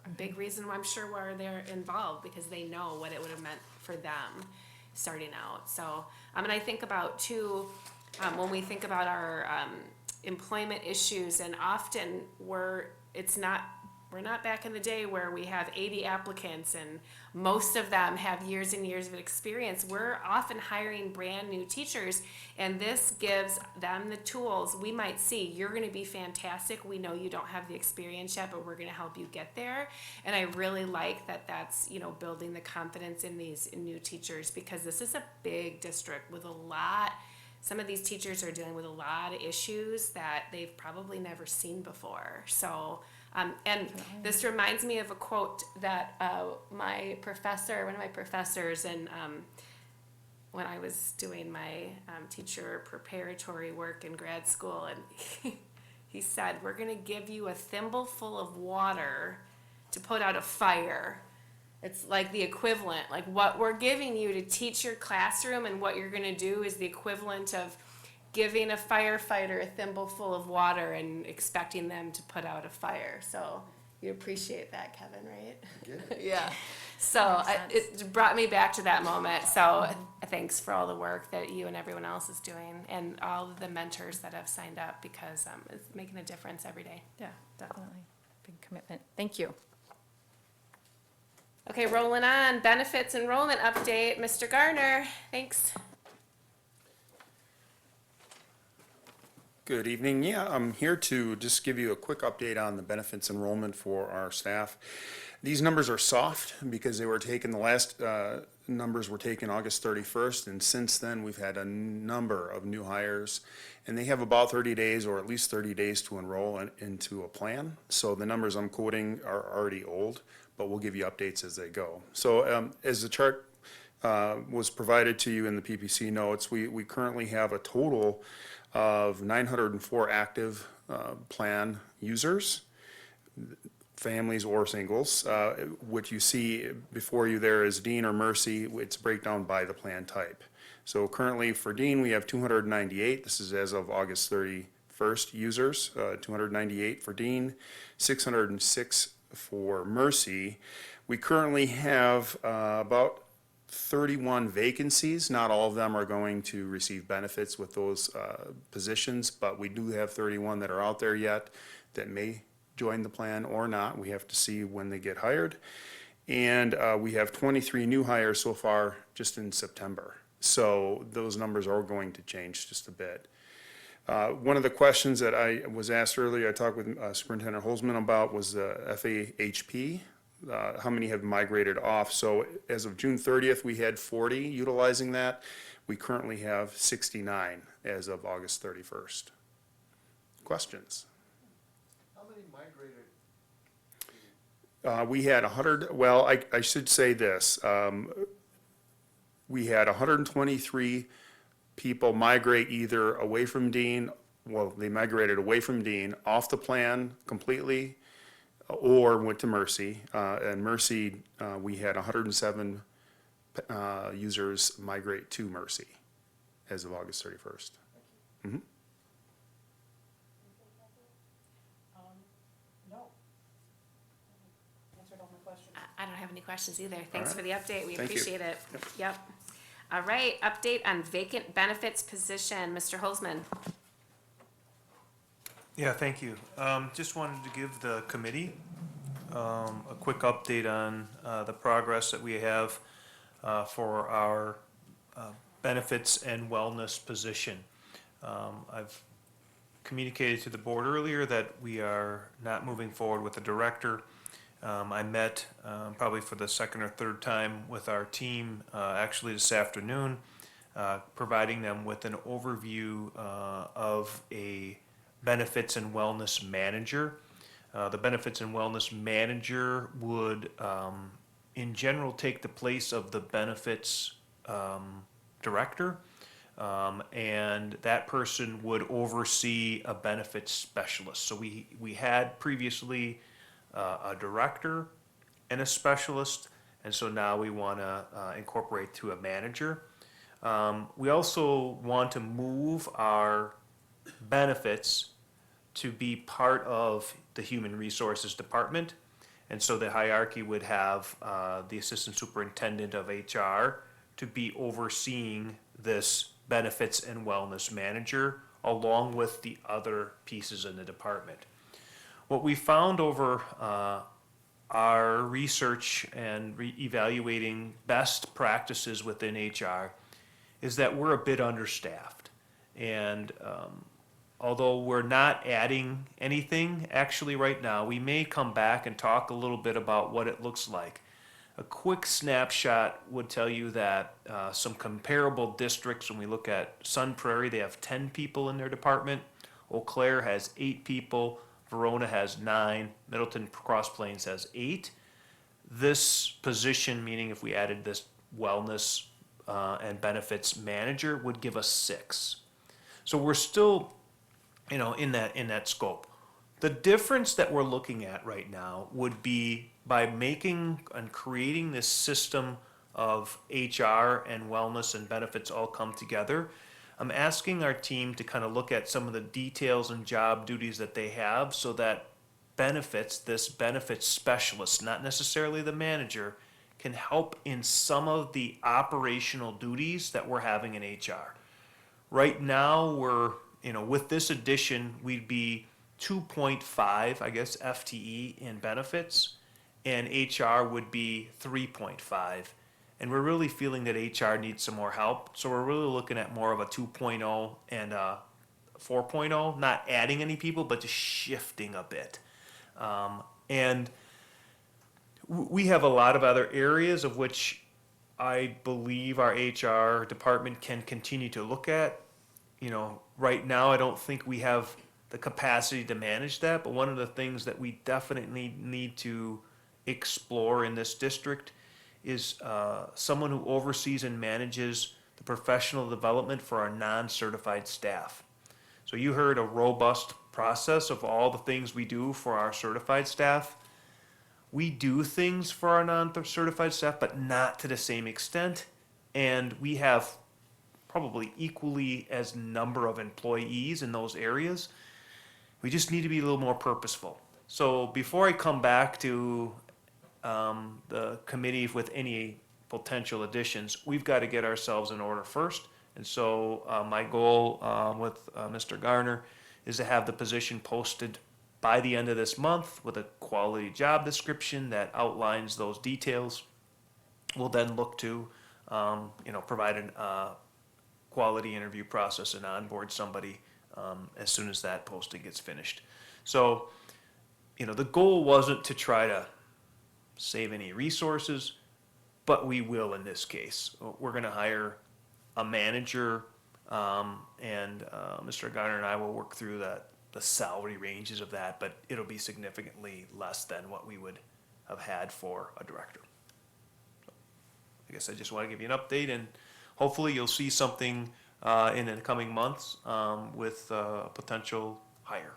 a big reason why I'm sure why they're involved, because they know what it would have meant for them starting out. So, and I think about too, when we think about our employment issues, and often we're not back in the day where we have 80 applicants and most of them have years and years of experience. We're often hiring brand new teachers, and this gives them the tools. We might see, you're going to be fantastic. We know you don't have the experience yet, but we're going to help you get there. And I really like that that's, building the confidence in these new teachers, because this is a big district with some of these teachers are dealing with a lot of issues that they've probably never seen before. So, and this reminds me of a quote that one of my professors, and when I was doing my teacher preparatory work in grad school, and he said, "We're going to give you a thimbleful of water to put out a fire." It's like the equivalent, what we're giving you to teach your classroom, and what you're going to do is the equivalent of giving a firefighter a thimbleful of water and expecting them to put out a fire. So You appreciate that, Kevin, right? Get it? Yeah. So Makes it brought me back to that moment. So thanks for all the work that you and everyone else is doing, and all of the mentors that have signed up, because it's making a difference every day. Yeah, definitely. Big commitment. Thank you. Okay, rolling on. Benefits enrollment update. Mr. Garner, thanks. Good evening. Yeah, I'm here to just give you a quick update on the benefits enrollment for our staff. These numbers are soft because they were taken, the last numbers were taken August 31st, and since then we've had a number of new hires, and they have about 30 days or at least 30 days to enroll into a plan. So the numbers I'm quoting are already old, but we'll give you updates as they go. So as the chart was provided to you in the PPC notes, we currently have a total of 904 active plan users, families or singles. What you see before you there is Dean or Mercy. It's breakdown by the plan type. So currently for Dean, we have 298. This is as of August 31st users, 298 for Dean, 606 for Mercy. We currently have about 31 vacancies. Not all of them are going to receive benefits with those positions, but we do have 31 that are out there yet that may join the plan or not. We have to see when they get hired. And we have 23 new hires so far just in September. So those numbers are going to change just a bit. One of the questions that I was asked earlier, I talked with Superintendent Holzman about, was the FAHP. How many have migrated off? So as of June 30th, we had 40 utilizing that. We currently have 69 as of August 31st. Questions? How many migrated? We had 100, well, I should say this. We had 123 people migrate either away from Dean, well, they migrated away from Dean, off the plan completely, or went to Mercy. And Mercy, we had 107 users migrate to Mercy as of August 31st. I don't have any questions either. Thanks for the update. We Thank you. appreciate it. Yep. All right, update on vacant benefits position. Mr. Holzman. Yeah, thank you. Just wanted to give the committee a quick update on the progress that we have for our benefits and wellness position. I've communicated to the board earlier that we are not moving forward with the director. I met probably for the second or third time with our team actually this afternoon, providing them with an overview of a benefits and wellness manager. The benefits and wellness manager would, in general, take the place of the benefits director, and that person would oversee a benefits specialist. So we had previously a director and a specialist, and so now we want to incorporate to a manager. We also want to move our benefits to be part of the human resources department, and so the hierarchy would have the assistant superintendent of HR to be overseeing this benefits and wellness manager along with the other pieces in the department. What we found over our research and evaluating best practices within HR is that we're a bit understaffed. And although we're not adding anything actually right now, we may come back and talk a little bit about what it looks like. A quick snapshot would tell you that some comparable districts, when we look at Sun Prairie, they have 10 people in their department. Eau Claire has 8 people. Verona has 9, Middleton Cross Plains has 8. This position, meaning if we added this wellness and benefits manager, would give us 6. So we're still, in that scope. The difference that we're looking at right now would be by making and creating this system of HR and wellness and benefits all come together. I'm asking our team to kind of look at some of the details and job duties that they have so that benefits, this benefits specialist, not necessarily the manager, can help in some of the operational duties that we're having in HR. Right now, with this addition, we'd be 2.5, I guess, FTE in benefits, and HR would be 3.5. And we're really feeling that HR needs some more help, so we're really looking at more of a 2.0 and a 4.0, not adding any people, but just shifting a bit. And we have a lot of other areas of which I believe our HR department can continue to look at. Right now, I don't think we have the capacity to manage that, but one of the things that we definitely need to explore in this district is someone who oversees and manages the professional development for our non-certified staff. So you heard a robust process of all the things we do for our certified staff. We do things for our non-certified staff, but not to the same extent. And we have probably equally as number of employees in those areas. We just need to be a little more purposeful. So before I come back to the committee with any potential additions, we've got to get ourselves in order first. And so my goal with Mr. Garner is to have the position posted by the end of this month with a quality job description that outlines those details. We'll then look to, provide a quality interview process and onboard somebody as soon as that posting gets finished. So, the goal wasn't to try to save any resources, but we will in this case. We're going to hire a manager, and Mr. Garner and I will work through the salary ranges of that, but it'll be significantly less than what we would have had for a director. So, I guess I just want to give you an update, and hopefully you'll see something in the coming months with a potential hire.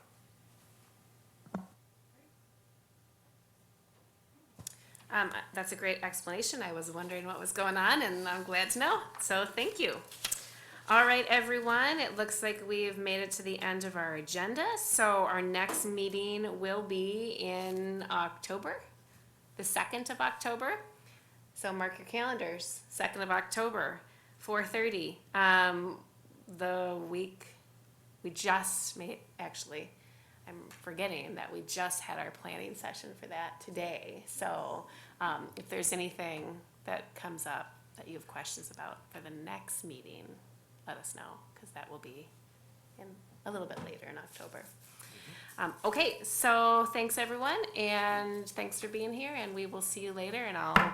That's a great explanation. I was wondering what was going on, and I'm glad to know. So thank you. All right, everyone. It looks like we've made it to the end of our agenda. So our next meeting will be in October, the 2nd of October. So mark your calendars, 2nd of October, 4:30. The week we just made, actually, I'm forgetting that we just had our planning session for that today. So if there's anything that comes up that you have questions about for the next meeting, let us know, because that will be in a little bit later in October. Okay, so thanks everyone, and thanks for being here, and we will see you later, and I'll